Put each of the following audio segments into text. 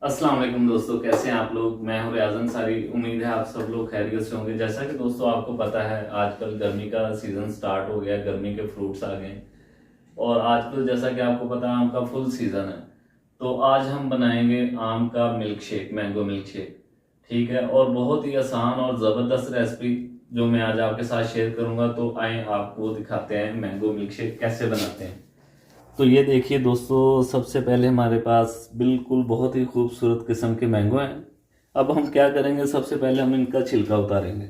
अस्सलाम वालेकुम दोस्तों, कैसे हैं आप लोग। मैं हूं रियाज अंसारी। उम्मीद है आप सब लोग खैरियत से होंगे। जैसा कि दोस्तों आपको पता है, आजकल गर्मी का सीजन स्टार्ट हो गया, गर्मी के फ्रूट्स आ गए और आजकल जैसा कि आपको पता है आम का फुल सीजन है। तो आज हम बनाएंगे आम का milk shake, mango milk shake. ठीक है, और बहुत ही आसान और ज़बरदस्त रेसिपी जो मैं आज आपके साथ शेयर करूंगा। तो आए आपको दिखाते हैं मैंगो मिल्क शेक कैसे बनाते हैं। तो ये देखिए दोस्तों, सबसे पहले हमारे पास बिल्कुल बहुत ही खूबसूरत किस्म के मैंगो हैं। अब हम क्या करेंगे, सबसे पहले हम इनका छिलका उतारेंगे।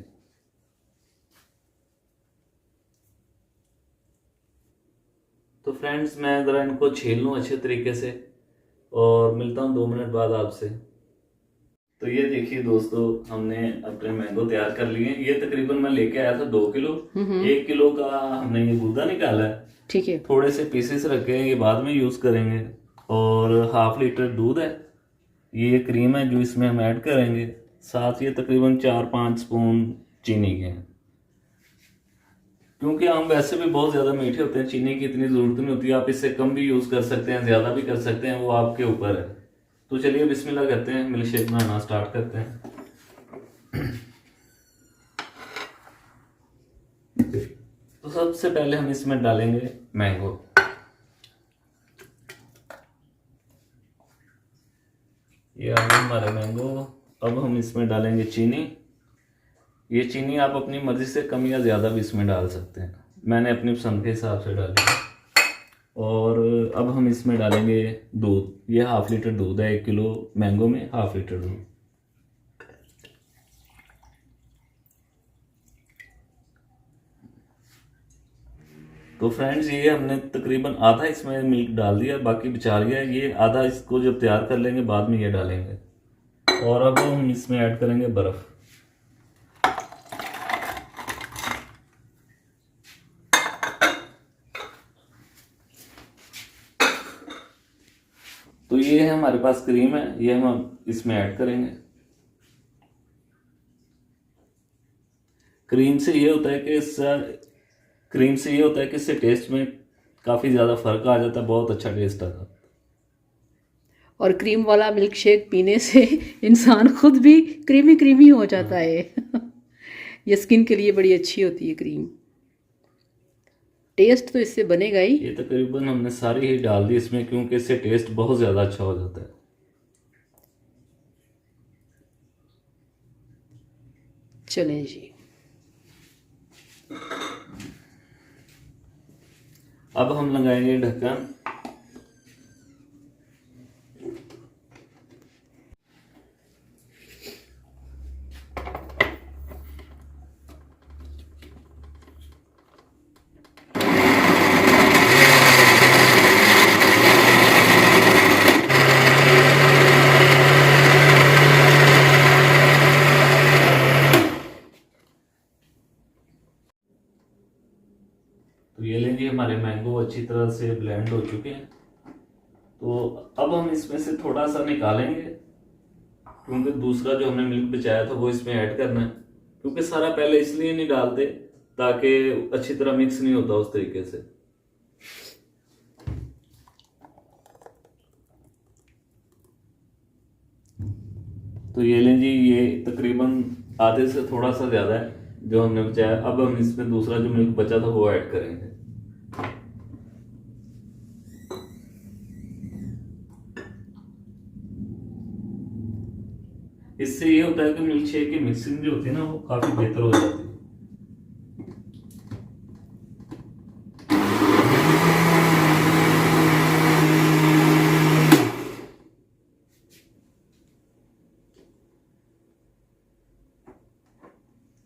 तो फ्रेंड्स, मैं ज़रा इनको छील लूँ अच्छे तरीके से और मिलता हूँ 2 मिनट बाद आपसे। तो ये देखिए दोस्तों, हमने अपने मैंगो तैयार कर लिए। ये तकरीबन मैं लेके आया था 2 किलो। 1 किलो का हमने ये गूदा निकाला है। ठीक है। थोड़े से पीसेस रखे हैं, ये बाद में यूज़ करेंगे। और ½ लीटर दूध है। ये क्रीम है जो इसमें हम ऐड करेंगे। साथ ये तकरीबन 4-5 स्पून चीनी के हैं। क्योंकि आम वैसे भी बहुत ज़्यादा मीठे होते हैं, चीनी की इतनी ज़रूरत नहीं होती। आप इससे कम भी यूज़ कर सकते हैं, ज़्यादा भी कर सकते हैं, वो आपके ऊपर है। तो चलिए बिस्मिल्लाह करते हैं, मिल्क शेक बनाना स्टार्ट करते हैं। तो सबसे पहले हम इसमें डालेंगे मैंगो। ये आ गए हमारे मैंगो। अब हम इसमें डालेंगे चीनी। ये चीनी आप अपनी मर्ज़ी से कम या ज़्यादा भी इसमें डाल सकते हैं। मैंने अपनी पसंद के हिसाब से डाली है। और अब हम इसमें डालेंगे दूध। ये ½ लीटर दूध है, 1 किलो मैंगो में ½ लीटर दूध। तो फ्रेंड्स, ये हमने तकरीबन आधा इसमें मिल्क डाल दिया, बाकी बचा लिया। ये आधा इसको जब तैयार कर लेंगे बाद में ये डालेंगे। और अब हम इसमें ऐड करेंगे बर्फ़। तो ये है हमारे पास क्रीम है, ये हम इसमें ऐड करेंगे। क्रीम से ये होता है कि इससे टेस्ट में काफ़ी ज़्यादा फ़र्क आ जाता है, बहुत अच्छा टेस्ट आता है। और क्रीम वाला मिल्क शेक पीने से इंसान खुद भी क्रीमी क्रीमी हो जाता हाँ, है। ये स्किन के लिए बड़ी अच्छी होती है क्रीम। टेस्ट तो इससे बनेगा ही। ये तकरीबन हमने सारी ही डाल दी इसमें, क्योंकि इससे टेस्ट बहुत ज़्यादा अच्छा हो जाता है। चलें जी। अब हम लगाएंगे ढक्कन। तो ये लेंगे, हमारे मैंगो अच्छी तरह से ब्लेंड हो चुके हैं। तो अब हम इसमें से थोड़ा सा निकालेंगे, क्योंकि दूसरा जो हमने मिल्क बचाया था वो इसमें ऐड करना है। क्योंकि सारा पहले इसलिए नहीं डालते ताकि अच्छी तरह मिक्स नहीं होता उस तरीके से। तो ये लें जी, ये तकरीबन आधे से थोड़ा सा ज़्यादा है जो हमने बचाया। अब हम इसमें दूसरा जो मिल्क बचा था वो ऐड करेंगे। इससे ये होता है कि मिल्क शेक की मिक्सिंग जो होती है ना, वो काफ़ी बेहतर हो जाती है।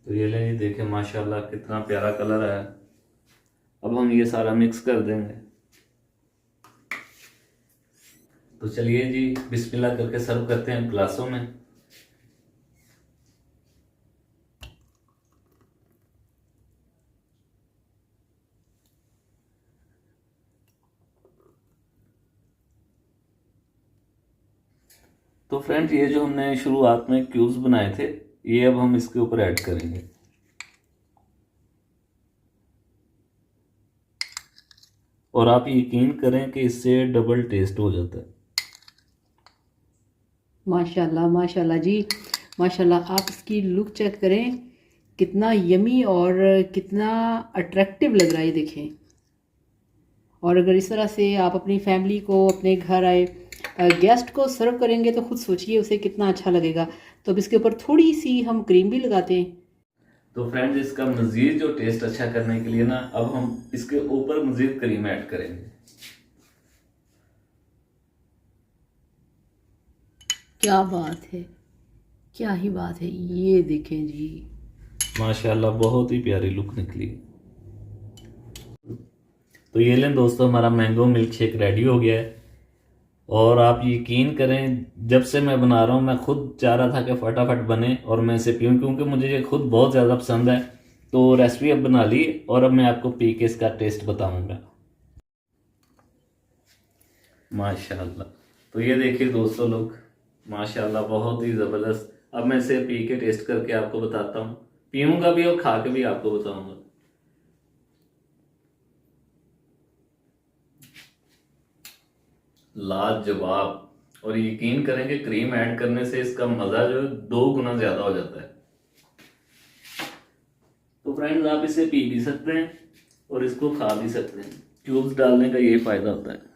तो ये लें, देखें माशाल्लाह कितना प्यारा कलर है। अब हम ये सारा मिक्स कर देंगे। तो चलिए जी, बिस्मिल्लाह करके सर्व करते हैं ग्लासों में। तो फ्रेंड्स, ये जो हमने शुरुआत में क्यूब्स बनाए थे, ये अब हम इसके ऊपर ऐड करेंगे। और आप यकीन करें कि इससे डबल टेस्ट हो जाता है। माशाल्लाह माशाल्लाह जी, माशाल्लाह। आप इसकी लुक चेक करें, कितना यमी और कितना अट्रैक्टिव लग रहा है, ये देखें। और अगर इस तरह से आप अपनी फैमिली को, अपने घर आए गेस्ट को सर्व करेंगे तो खुद सोचिए उसे कितना अच्छा लगेगा। तो अब इसके ऊपर थोड़ी सी हम क्रीम भी लगाते हैं। तो फ्रेंड्स, इसका मज़ीद जो टेस्ट अच्छा करने के लिए ना, अब हम इसके ऊपर मज़ीद क्रीम ऐड करेंगे। क्या बात है, क्या ही बात है, ये देखें जी, माशाल्लाह बहुत ही प्यारी लुक निकली। तो ये लें दोस्तों, हमारा मैंगो मिल्क शेक रेडी हो गया है। और आप यकीन करें, जब से मैं बना रहा हूँ मैं खुद चाह रहा था कि फटाफट बने और मैं इसे पीऊँ, क्योंकि मुझे ये खुद बहुत ज़्यादा पसंद है। तो रेसिपी अब बना ली और अब मैं आपको पी के इसका टेस्ट बताऊँगा। माशाल्लाह, तो ये देखिए दोस्तों लोग, माशाल्लाह बहुत ही ज़बरदस्त। अब मैं इसे पी के टेस्ट करके आपको बताता हूँ, पीऊँगा भी और खा के भी आपको बताऊँगा। लाजवाब। और यकीन करें कि क्रीम ऐड करने से इसका मज़ा जो है 2 गुना ज़्यादा हो जाता है। तो फ्रेंड्स, आप इसे पी भी सकते हैं और इसको खा भी सकते हैं। क्यूब्स डालने का यही फ़ायदा होता है।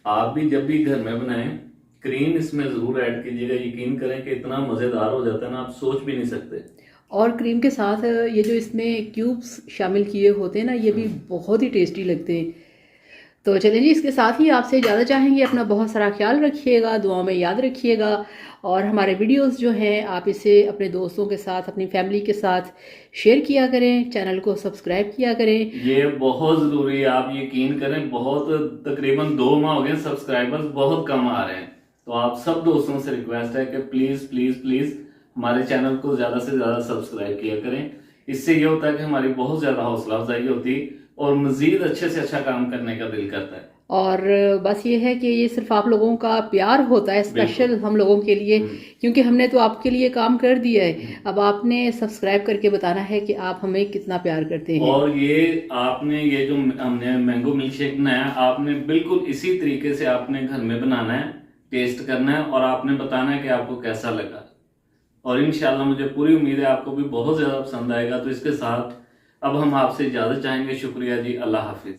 आप भी जब भी घर में बनाएं, क्रीम इसमें ज़रूर ऐड कीजिएगा। यकीन करें कि इतना मज़ेदार हो जाता है ना, आप सोच भी नहीं सकते। और क्रीम के साथ ये जो इसमें क्यूब्स शामिल किए होते हैं ना, ये भी बहुत ही टेस्टी लगते हैं। तो चलिए जी, इसके साथ ही आपसे ज़्यादा चाहेंगे अपना बहुत सारा ख्याल रखिएगा, दुआ में याद रखिएगा। और हमारे वीडियोस जो हैं आप इसे अपने दोस्तों के साथ, अपनी फैमिली के साथ शेयर किया करें, चैनल को सब्सक्राइब किया करें। ये बहुत ज़रूरी है। आप यकीन करें, बहुत तकरीबन 2 माह हो गए, सब्सक्राइबर्स बहुत कम आ रहे हैं। तो आप सब दोस्तों से रिक्वेस्ट है कि प्लीज़ प्लीज़ प्लीज़ हमारे चैनल को ज़्यादा से ज़्यादा सब्सक्राइब किया करें। इससे ये होता है कि हमारी बहुत ज़्यादा हौसला अफजाई होती और मज़ीद अच्छे से अच्छा काम करने का दिल करता है। और बस ये है कि ये सिर्फ आप लोगों का प्यार होता है स्पेशल हम लोगों के लिए, क्योंकि हमने तो आपके लिए काम कर दिया है। अब आपने सब्सक्राइब करके बताना है कि आप हमें कितना प्यार करते हैं। और ये आपने, ये जो हमने मैंगो मिल्क शेक बनाया, आपने बिल्कुल इसी तरीके से आपने घर में बनाना है, टेस्ट करना है और आपने बताना है कि आपको कैसा लगा। और इंशाल्लाह मुझे पूरी उम्मीद है आपको भी बहुत ज़्यादा पसंद आएगा। तो इसके साथ अब हम आपसे इजाज़त चाहेंगे। शुक्रिया जी, अल्लाह हाफिज़।